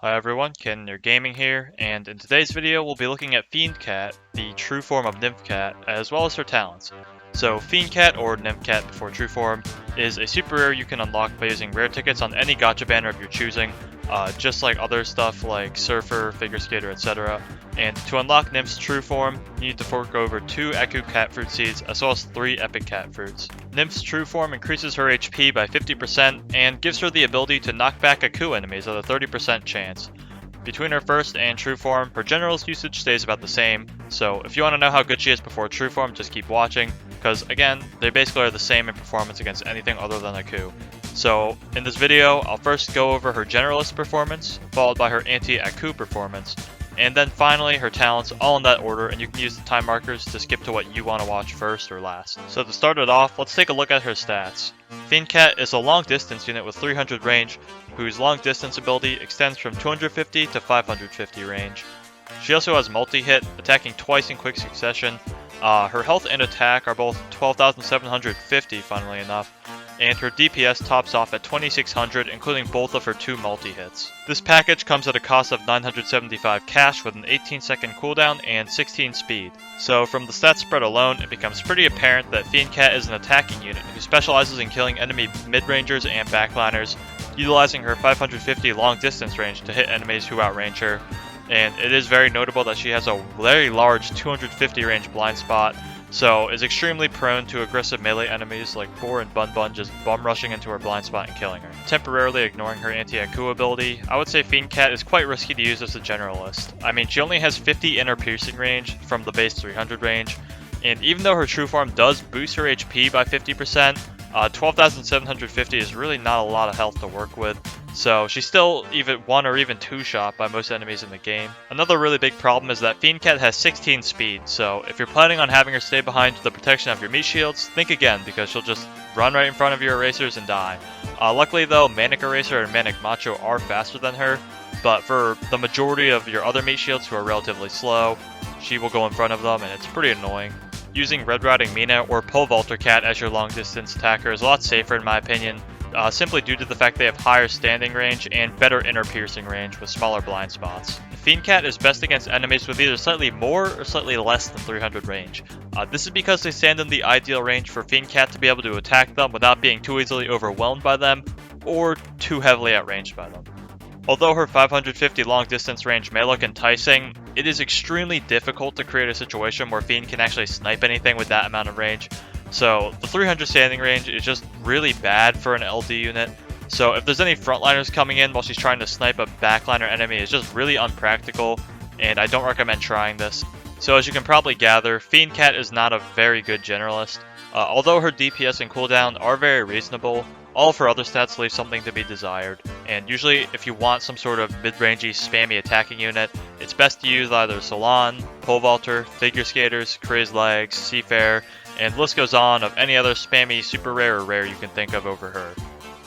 Hi everyone, Ken your Gaming here, and in today's video we'll be looking at Fiend Cat, the true form of Nymph Cat, as well as her talents. So Fiend Cat, or Nymph Cat before true form, is a super rare you can unlock by using rare tickets on any gacha banner of your choosing, just like other stuff like Surfer, Figure Skater, etc. And to unlock Nymph's true form, you need to fork over 2 Aku Cat Fruit Seeds as well as 3 Epic Cat Fruits. Nymph's true form increases her HP by 50% and gives her the ability to knock back Aku enemies at a 30% chance. Between her first and true form, her Generalist usage stays about the same, so if you want to know how good she is before true form, just keep watching, because again, they basically are the same in performance against anything other than Aku. So in this video, I'll first go over her Generalist performance, followed by her anti-Aku performance, and then finally her talents, all in that order, and you can use the time markers to skip to what you want to watch first or last. So to start it off, let's take a look at her stats. Fiend Cat is a long distance unit with 300 range, whose long distance ability extends from 250 to 550 range. She also has multi-hit, attacking twice in quick succession. Her health and attack are both 12,750, funnily enough, and her DPS tops off at 2600, including both of her 2 multi-hits. This package comes at a cost of 975 cash with an 18-second cooldown and 16 speed. So from the stat spread alone, it becomes pretty apparent that Fiend Cat is an attacking unit who specializes in killing enemy mid-rangers and backliners, utilizing her 550 long distance range to hit enemies who outrange her. And it is very notable that she has a very large 250 range blind spot, so is extremely prone to aggressive melee enemies like Boar and Bun Bun just bum rushing into her blind spot and killing her. Temporarily ignoring her anti-Aku ability, I would say Fiend Cat is quite risky to use as a Generalist. I mean, she only has 50 inner piercing range from the base 300 range, and even though her true form does boost her HP by 50%, 12,750 is really not a lot of health to work with, so she's still even 1 or even 2 shot by most enemies in the game. Another really big problem is that Fiend Cat has 16 speed, so if you're planning on having her stay behind the protection of your meat shields, think again, because she'll just run right in front of your erasers and die. Luckily though, Manic Eraser and Manic Macho are faster than her, but for the majority of your other meat shields who are relatively slow, she will go in front of them and it's pretty annoying. Using Red Riding Mina or Pole Vaulter Cat as your long distance attacker is a lot safer in my opinion, simply due to the fact they have higher standing range and better inner piercing range with smaller blind spots. Fiend Cat is best against enemies with either slightly more or slightly less than 300 range. This is because they stand in the ideal range for Fiend Cat to be able to attack them without being too easily overwhelmed by them or too heavily outranged by them. Although her 550 long distance range may look enticing, it is extremely difficult to create a situation where Fiend can actually snipe anything with that amount of range. So the 300 standing range is just really bad for an LD unit. So if there's any frontliners coming in while she's trying to snipe a backliner enemy, it's just really unpractical, and I don't recommend trying this. So as you can probably gather, Fiend Cat is not a very good Generalist. Although her DPS and cooldown are very reasonable, all of her other stats leave something to be desired, and usually if you want some sort of mid-rangey spammy attacking unit, it's best to use either Salon, Pole Vaulter, Figure Skaters, Crazed Legs, Seafarer, and the list goes on of any other spammy super rare or rare you can think of over her.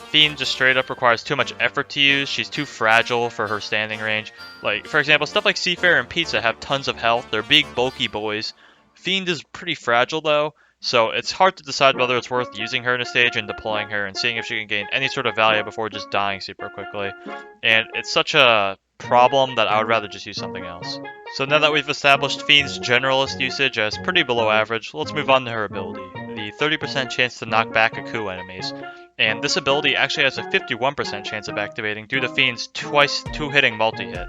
Fiend just straight up requires too much effort to use, she's too fragile for her standing range. Like, for example, stuff like Seafarer and Pizza have tons of health, they're big bulky boys. Fiend is pretty fragile though, so it's hard to decide whether it's worth using her in a stage and deploying her and seeing if she can gain any sort of value before just dying super quickly. And it's such a problem that I would rather just use something else. So now that we've established Fiend's Generalist usage as pretty below average, let's move on to her ability, the 30% chance to knock back Aku enemies. And this ability actually has a 51% chance of activating due to Fiend's twice 2-hitting multi-hit.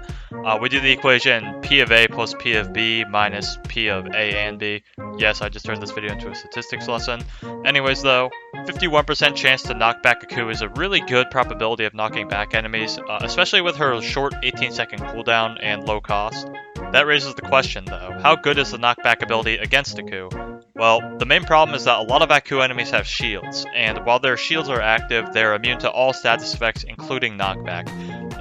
We do the equation P of A plus P of B minus P of A and B. Yes, I just turned this video into a statistics lesson. Anyways though, 51% chance to knock back Aku is a really good probability of knocking back enemies, especially with her short 18-second cooldown and low cost. That raises the question though, how good is the knockback ability against Aku? Well, the main problem is that a lot of Aku enemies have shields, and while their shields are active, they are immune to all status effects including knockback.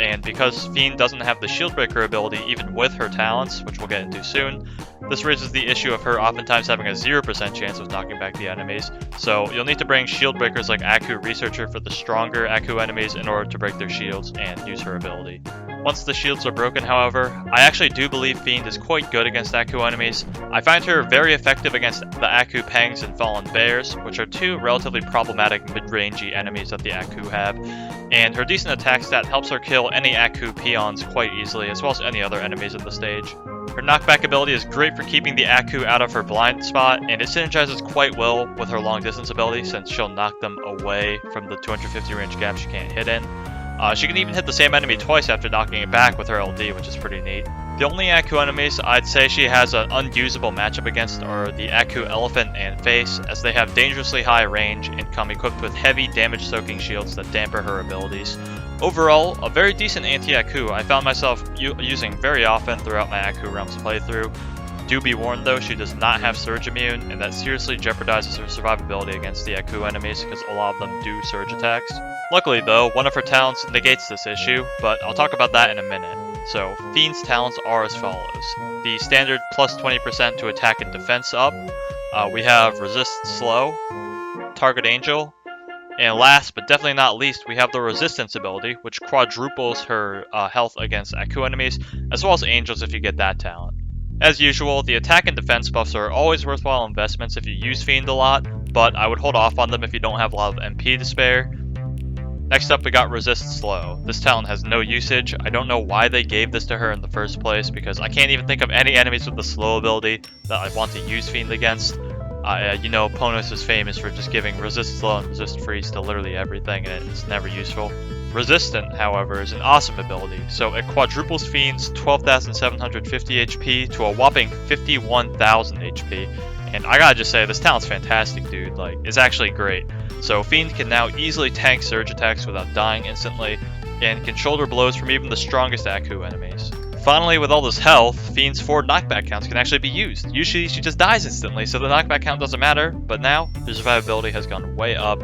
And because Fiend doesn't have the shield breaker ability even with her talents, which we'll get into soon, this raises the issue of her oftentimes having a 0% chance of knocking back the enemies, so you'll need to bring shield breakers like Aku Researcher for the stronger Aku enemies in order to break their shields and use her ability. Once the shields are broken, however, I actually do believe Fiend is quite good against Aku enemies. I find her very effective against the Aku Pengs and Fallen Bears, which are 2 relatively problematic mid-rangey enemies that the Aku have, and her decent attack stat helps her kill any Aku peons quite easily, as well as any other enemies in the stage. Her knockback ability is great for keeping the Aku out of her blind spot, and it synergizes quite well with her long distance ability since she'll knock them away from the 250 range gap she can't hit in. She can even hit the same enemy twice after knocking it back with her LD, which is pretty neat. The only Aku enemies I'd say she has an unusable matchup against are the Aku Elephant and Face, as they have dangerously high range and come equipped with heavy damage soaking shields that dampen her abilities. Overall, a very decent anti-Aku I found myself using very often throughout my Aku Realms playthrough. Do be warned though, she does not have Surge Immune, and that seriously jeopardizes her survivability against the Aku enemies because a lot of them do surge attacks. Luckily though, one of her talents negates this issue, but I'll talk about that in a minute. So, Fiend's talents are as follows. The standard plus 20% to attack and defense up. We have Resist Slow, Target Angel, and last but definitely not least, we have the Resistance ability, which quadruples her health against Aku enemies, as well as Angels if you get that talent. As usual, the attack and defense buffs are always worthwhile investments if you use Fiend a lot, but I would hold off on them if you don't have a lot of MP to spare. Next up, we got Resist Slow. This talent has no usage. I don't know why they gave this to her in the first place, because I can't even think of any enemies with the slow ability that I want to use Fiend against. You know, Ponos is famous for just giving Resist Slow and Resist Freeze to literally everything, and it's never useful. Resistant, however, is an awesome ability, so it quadruples Fiend's 12,750 HP to a whopping 51,000 HP. And I gotta just say, this talent's fantastic, dude. Like, it's actually great. So Fiend can now easily tank surge attacks without dying instantly, and can shoulder blows from even the strongest Aku enemies. Finally, with all this health, Fiend's 4 knockback counts can actually be used. Usually she just dies instantly, so the knockback count doesn't matter, but now her survivability has gone way up.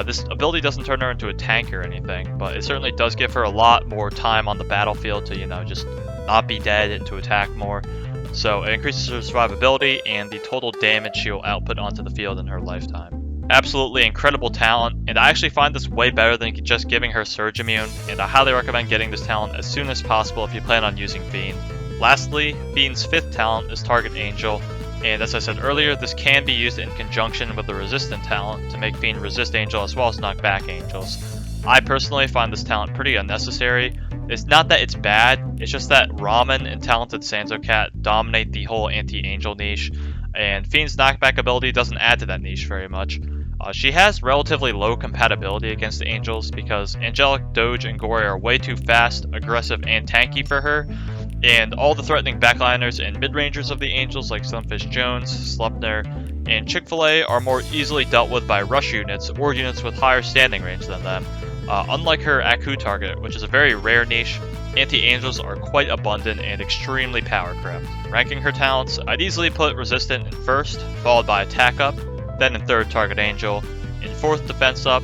This ability doesn't turn her into a tank or anything, but it certainly does give her a lot more time on the battlefield to, you know, just not be dead and to attack more. So it increases her survivability and the total damage she will output onto the field in her lifetime. Absolutely incredible talent, and I actually find this way better than just giving her Surge Immune, and I highly recommend getting this talent as soon as possible if you plan on using Fiend. Lastly, Fiend's 5th talent is Target Angel, and as I said earlier, this can be used in conjunction with the Resistant talent to make Fiend resist Angel as well as knock back Angels. I personally find this talent pretty unnecessary. It's not that it's bad, it's just that Ramen and Talented Sanzo Cat dominate the whole anti-Angel niche, and Fiend's knockback ability doesn't add to that niche very much. She has relatively low compatibility against the Angels because Angelic, Doge, and Gory are way too fast, aggressive, and tanky for her, and all the threatening backliners and mid-rangers of the Angels like Sunfish Jones, Sleipnir, and Chick-fil-A are more easily dealt with by rush units or units with higher standing range than them. Unlike her Aku target, which is a very rare niche, anti-Angels are quite abundant and extremely power-crept. Ranking her talents, I'd easily put Resistant in 1st, followed by Attack Up, then in 3rd Target Angel, in 4th Defense Up,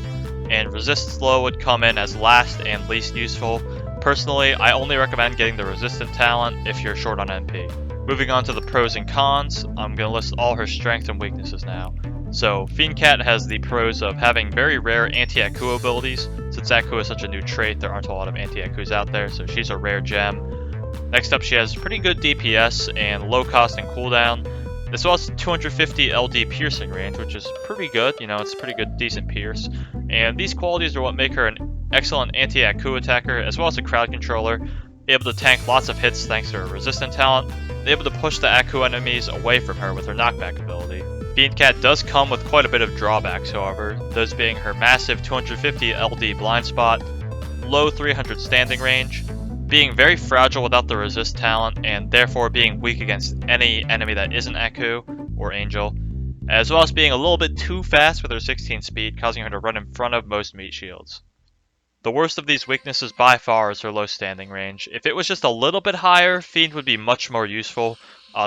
and Resist Slow would come in as last and least useful. Personally, I only recommend getting the Resistant talent if you're short on MP. Moving on to the pros and cons, I'm going to list all her strengths and weaknesses now. So, Fiend Cat has the pros of having very rare anti-Aku abilities. Since Aku is such a new trait, there aren't a lot of anti-Akus out there, so she's a rare gem. Next up, she has pretty good DPS and low cost and cooldown, as well as 250 LD piercing range, which is pretty good. You know, it's a pretty good, decent pierce. And these qualities are what make her an excellent anti-Aku attacker, as well as a crowd controller, able to tank lots of hits thanks to her resistant talent, able to push the Aku enemies away from her with her knockback ability. Fiend Cat does come with quite a bit of drawbacks, however, those being her massive 250 LD blind spot, low 300 standing range, being very fragile without the resist talent, and therefore being weak against any enemy that isn't Aku or Angel, as well as being a little bit too fast with her 16 speed, causing her to run in front of most meat shields. The worst of these weaknesses by far is her low standing range. If it was just a little bit higher, Fiend would be much more useful.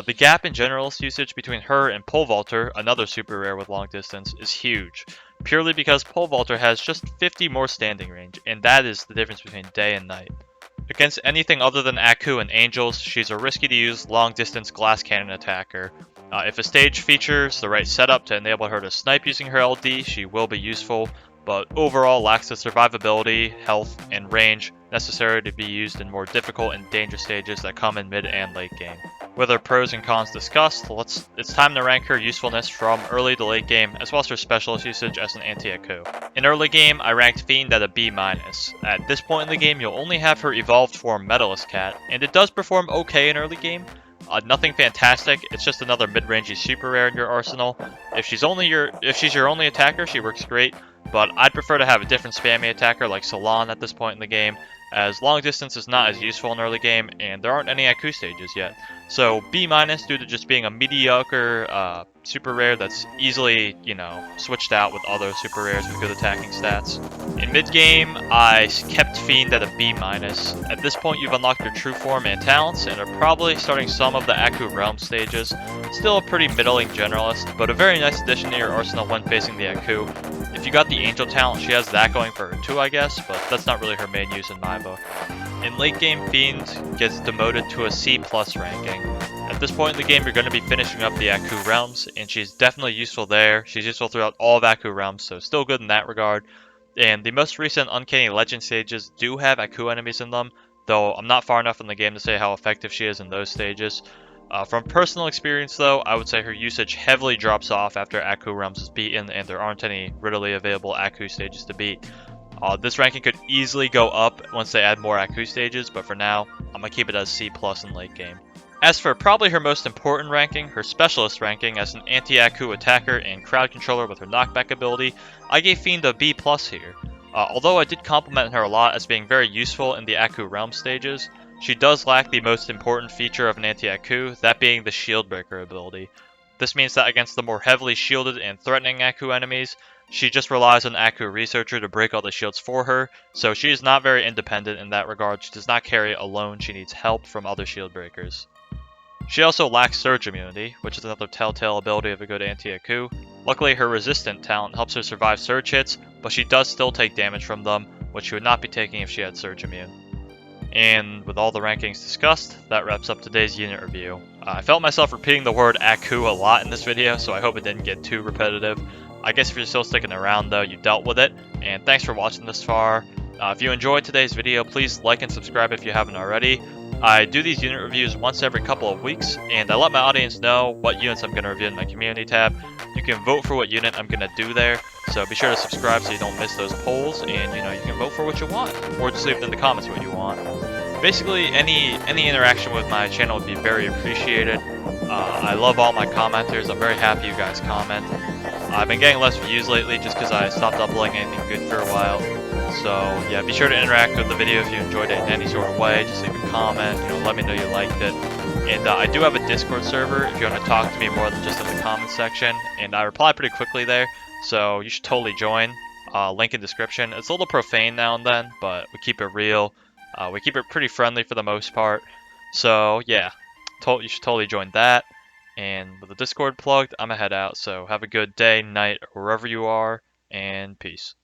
The gap in Generalist usage between her and Pole Vaulter, another super rare with long distance, is huge, purely because Pole Vaulter has just 50 more standing range, and that is the difference between day and night. Against anything other than Aku and Angels, she's a risky to use long distance glass cannon attacker. If a stage features the right setup to enable her to snipe using her LD, she will be useful, but overall lacks the survivability, health, and range necessary to be used in more difficult and dangerous stages that come in mid and late game. With her pros and cons discussed, it's time to rank her usefulness from early to late game, as well as her specialist usage as an anti-Aku. In early game, I ranked Fiend at a B-. At this point in the game, you'll only have her evolved form Medalist Cat, and it does perform okay in early game. Nothing fantastic, it's just another mid-rangey super rare in your arsenal. If she's your only attacker, she works great, but I'd prefer to have a different spammy attacker like Salon at this point in the game, as long distance is not as useful in early game, and there aren't any Aku stages yet. So B- due to just being a mediocre super rare that's easily, switched out with other super rares with good attacking stats. In mid game, I kept Fiend at a B-. At this point, you've unlocked your Trueform and Talents, and are probably starting some of the Aku Realm stages. Still a pretty middling Generalist, but a very nice addition to your arsenal when facing the Aku. If you got the Angel talent, she has that going for her too, I guess, but that's not really her main use in my book. In late game, Fiend gets demoted to a C+ ranking. At this point in the game, you're going to be finishing up the Aku Realms, and she's definitely useful there. She's useful throughout all of Aku Realms, so still good in that regard. And the most recent Uncanny Legend stages do have Aku enemies in them, though I'm not far enough in the game to say how effective she is in those stages. From personal experience though, I would say her usage heavily drops off after Aku Realms is beaten and there aren't any readily available Aku stages to beat. This ranking could easily go up once they add more Aku stages, but for now, I'm going to keep it as C+ in late game. As for probably her most important ranking, her specialist ranking as an anti-Aku attacker and crowd controller with her knockback ability, I gave Fiend a B+ here. Although I did compliment her a lot as being very useful in the Aku Realm stages, she does lack the most important feature of an anti-Aku, that being the Shield Breaker ability. This means that against the more heavily shielded and threatening Aku enemies, she just relies on Aku Researcher to break all the shields for her, so she is not very independent in that regard. She does not carry it alone, she needs help from other shield breakers. She also lacks Surge Immunity, which is another telltale ability of a good anti-Aku. Luckily, her Resistant talent helps her survive Surge hits, but she does still take damage from them, which she would not be taking if she had Surge Immune. And with all the rankings discussed, that wraps up today's unit review. I felt myself repeating the word Aku a lot in this video, so I hope it didn't get too repetitive. I guess if you're still sticking around though, you dealt with it, and thanks for watching this far. If you enjoyed today's video, please like and subscribe if you haven't already. I do these unit reviews once every couple of weeks, and I let my audience know what units I'm going to review in my community tab. You can vote for what unit I'm going to do there, so be sure to subscribe so you don't miss those polls, and you can vote for what you want, or just leave it in the comments what you want. Basically, any interaction with my channel would be very appreciated. I love all my commenters. I'm very happy you guys comment. I've been getting less views lately just because I stopped uploading anything good for a while. So yeah, be sure to interact with the video if you enjoyed it in any sort of way. Just leave a comment, let me know you liked it. And I do have a Discord server if you want to talk to me more than just in the comments section. And I reply pretty quickly there, so you should totally join. Link in description. It's a little profane now and then, but we keep it real. We keep it pretty friendly for the most part. So yeah, you should totally join that. And with the Discord plugged, I'm gonna head out. So have a good day, night, or wherever you are, and peace.